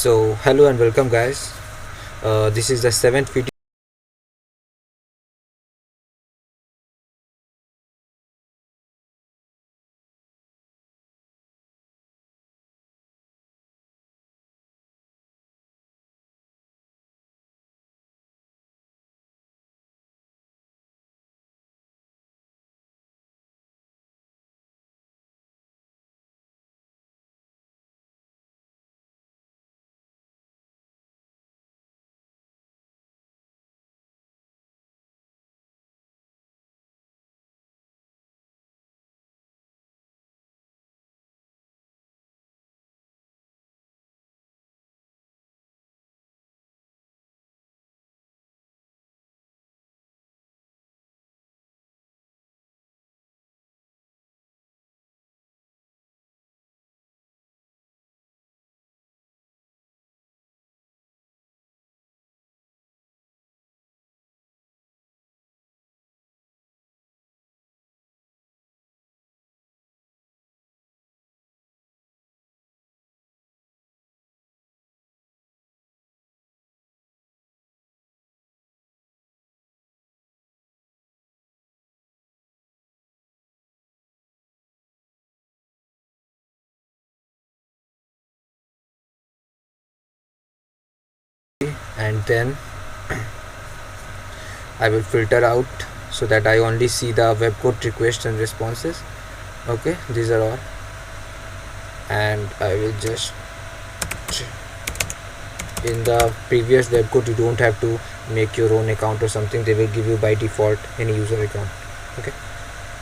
So hello and welcome guys. This is the seventh video, and then I will filter out so that I only see the web code requests and responses. Okay, these are all, and I will just, in the previous web code you don't have to make your own account or something. They will give you by default any user account. Okay,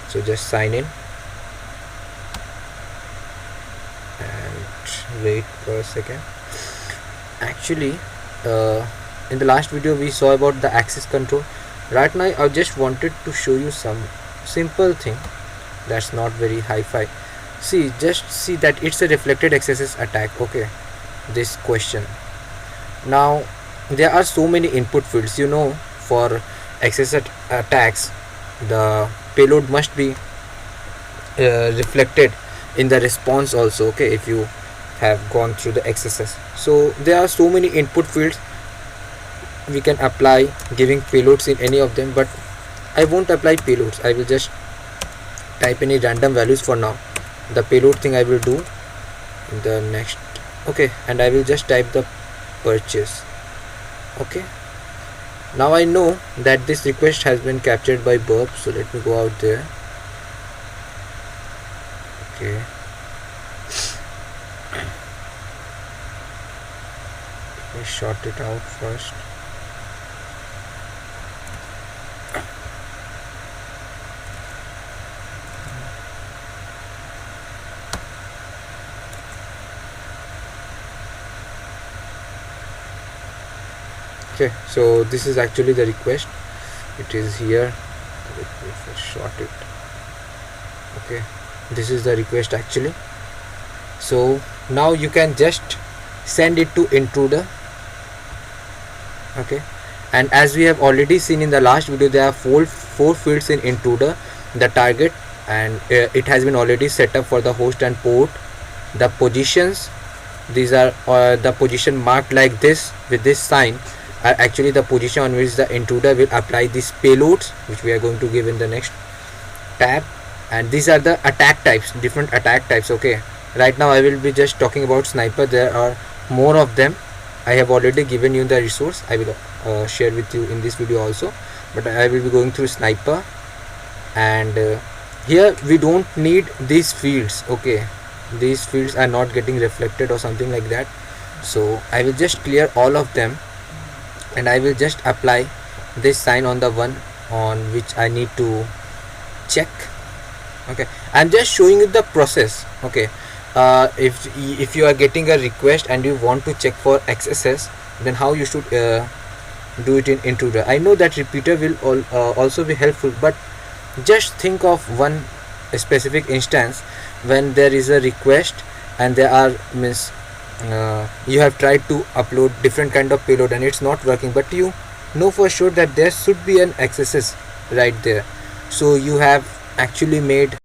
so just sign in and wait for a second. Actually, in the last video we saw about the access control. Right now I just wanted to show you some simple thing that's not very hi-fi. Just see that it's a reflected XSS attack. Okay, this question. Now there are so many input fields, for XSS attacks the payload must be reflected in the response also. Okay, if you have gone through the XSS, so there are so many input fields we can apply giving payloads in any of them, but I won't apply payloads. I will just type any random values for now. The payload thing I will do in the next. Okay, and I will just type the purchase. Okay, now I know that this request has been captured by Burp, so let me go out there. Okay, let me sort it out first. Okay, so this is actually the request. It is here. Let me first short it. Okay, this is the request actually. So now you can just send it to Intruder. Okay, and as we have already seen in the last video, there are four fields in Intruder. The target, and it has been already set up for the host and port. The positions, these are the position marked like this with this sign are actually the position on which the intruder will apply these payloads, which we are going to give in the next tab. And these are the attack types, different attack types. Okay, right now I will be just talking about sniper. There are more of them. I have already given you the resource. I will share with you in this video also, but I will be going through sniper. And here we don't need these fields. Okay, these fields are not getting reflected or something like that, so I will just clear all of them, and I will just apply this sign on the one on which I need to check. Okay, I'm just showing you the process. Okay, if you are getting a request and you want to check for XSS, then how you should do it in Intruder. I know that repeater will also be helpful, but just think of one specific instance when there is a request and there are you have tried to upload different kind of payload and it's not working, but you know for sure that there should be an XSS right there, so you have actually made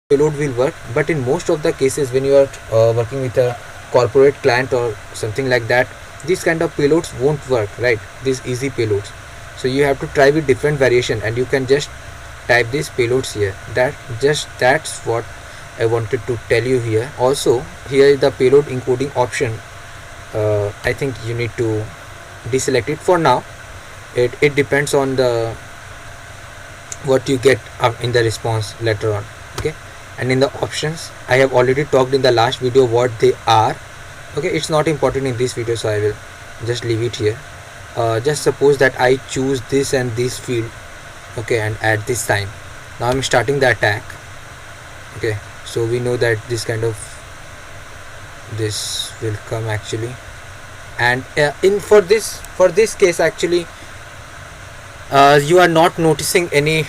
payload will work, but in most of the cases when you are working with a corporate client or something like that, these kind of payloads won't work, right? These easy payloads. So you have to try with different variation, and you can just type these payloads here. That's what I wanted to tell you here. Also, here is the payload encoding option. I think you need to deselect it for now. It depends on the what you get in the response later on. Okay, and in the options, I have already talked in the last video what they are. Okay, it's not important in this video, so I will just leave it here. Just suppose that I choose this and this field, okay, and at this time, now I'm starting the attack. Okay, so we know that this kind of this will come actually, and for this case actually, you are not noticing any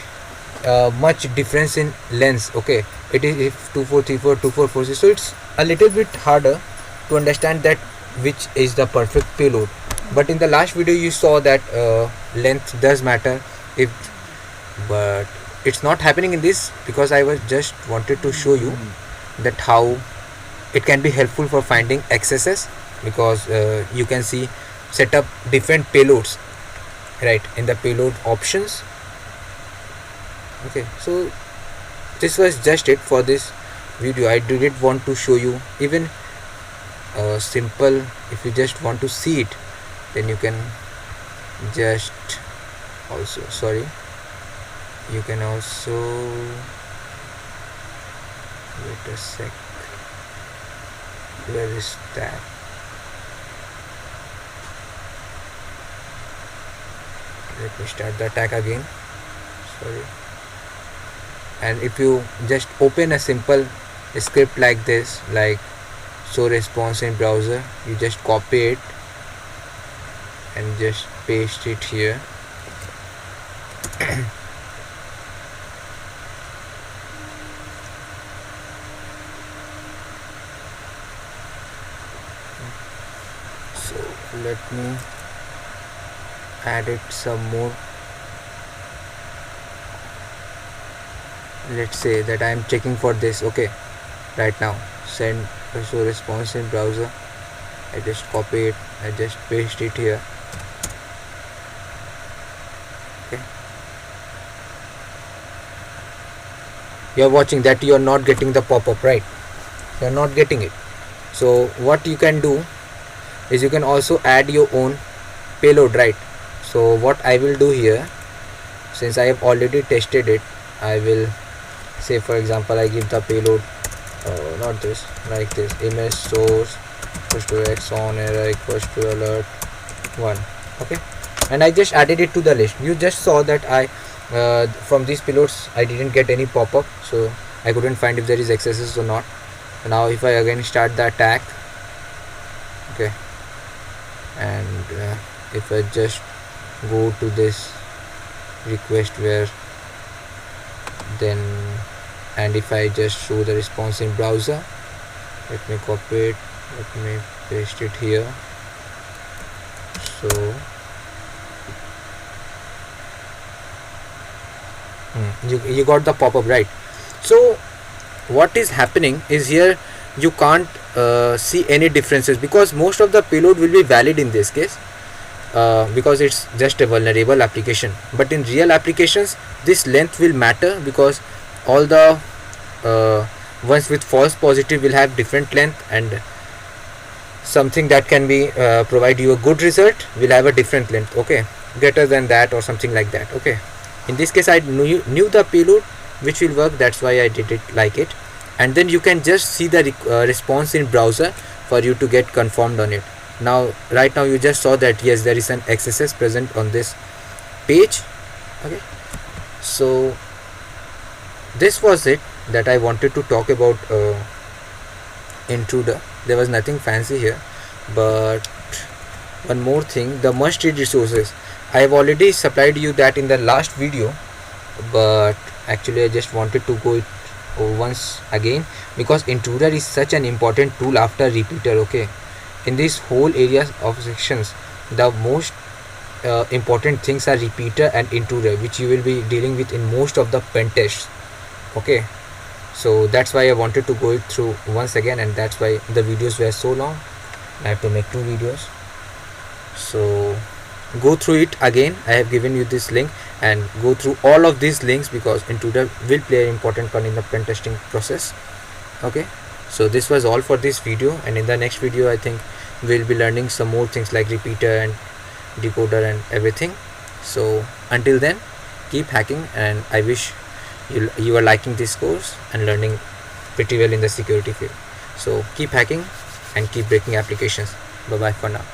much difference in lengths. Okay, it is 2434 2446, so it's a little bit harder to understand that which is the perfect payload. But in the last video you saw that length does matter, but it's not happening in this, because I was just wanted to show you that how it can be helpful for finding excesses, because you can see set up different payloads right in the payload options. Okay, so this was just it for this video. I didn't want to show you even simple. If you just want to see it, then you can just also you can also wait a sec. Where is that? Let me start the attack again. Sorry. And if you just open a simple script like this, like show response in browser, you just copy it and just paste it here. So let me add it some more. Let's say that I am checking for this. Okay, right now send show response in browser. I just copy it, I just paste it here. Okay, you are watching that you are not getting the pop-up, right? You are not getting it. So what you can do is you can also add your own payload, right? So what I will do here, since I have already tested it, I will say, for example, I give the payload not this, like this, image source equals to x on error equals to alert 1. Okay, and I just added it to the list. You just saw that I from these payloads I didn't get any pop-up, so I couldn't find if there is excesses or not. Now if I again start the attack, okay, and if I just go to this request where then, and if I just show the response in browser, let me copy it, let me paste it here. So you got the pop-up, right? So what is happening is here you can't see any differences, because most of the payload will be valid in this case, because it's just a vulnerable application. But in real applications this length will matter, because all the ones with false positive will have different length, and something that can be provide you a good result will have a different length, okay, greater than that or something like that. Okay, in this case I knew the payload which will work, that's why I did it like it. And then you can just see the response in browser for you to get confirmed on it. Now right now you just saw that yes, there is an XSS present on this page. Okay, so this was it that I wanted to talk about Intruder. There was nothing fancy here, but one more thing, the must read resources. I have already supplied you that in the last video, but actually I just wanted to go it once again, because Intruder is such an important tool after repeater. Okay, in this whole area of sections, the most important things are repeater and Intruder, which you will be dealing with in most of the pen tests. Okay, So that's why I wanted to go it through once again, and that's why the videos were so long. I have to make 2 videos. So go through it again. I have given you this link, and go through all of these links, because Intruder will play an important part in the pen testing process. Okay, so this was all for this video, and in the next video I think we'll be learning some more things like repeater and decoder and everything. So until then, keep hacking, and I wish you are liking this course and learning pretty well in the security field. So keep hacking and keep breaking applications. Bye bye for now.